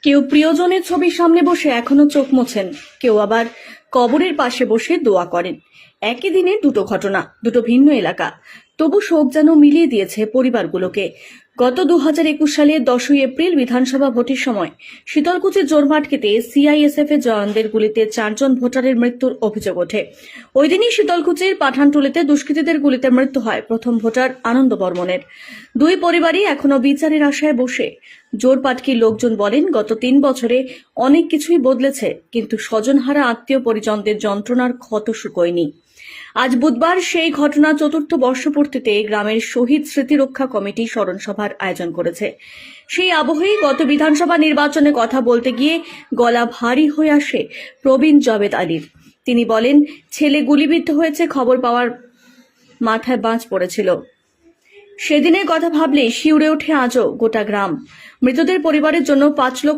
কেউ প্রিয়জনের ছবির সামনে বসে এখনো চোখ মোছেন, কেউ আবার কবরের পাশে বসে দোয়া করেন। একই দিনে দুটো ঘটনা, দুটো ভিন্ন এলাকা, তবু শোক যেন মিলিয়ে দিয়েছে পরিবারগুলোকে। গত 2021 সালের 10ই এপ্রিল বিধানসভা ভোটের সময় শীতলকুচির জোরমাটকেতে সিআইএসএফ এর জওয়ানদের গুলিতে 4 জন ভোটারের মৃত্যুর অভিযোগ ওঠে। ওই দিনই শীতলকুচির পাঠানটুলিতে দুষ্কৃতীদের গুলিতে মৃত্যু হয় প্রথম ভোটার আনন্দ বর্মনের। দুই পরিবারই এখনো বিচারের আশায় বসে। জোরপাটকির লোকজন বলেন, গত 3 বছরে অনেক কিছুই বদলেছে, কিন্তু স্বজনহারা আত্মীয় পরিজনদের যন্ত্রণার ক্ষত শুকোয়নি। আজ বুধবার সেই ঘটনা চতুর্থ বর্ষপূর্তিতে গ্রামের শহীদ স্মৃতি রক্ষা কমিটি স্মরণ সভার আয়োজন করেছে। সেই আবহেই গত বিধানসভা নির্বাচনে কথা বলতে গিয়ে গলা ভারী হয়ে আসে প্রবীণ জাবেদ আলীর। তিনি বলেন, ছেলে গুলিবিদ্ধ হয়েছে খবর পাওয়ার মাথায় বাজ পড়েছিল। সেদিনের কথা ভাবলে শিউরে ওঠে আজও গোটা গ্রাম। মৃতদের পরিবারের জন্য 5 লক্ষ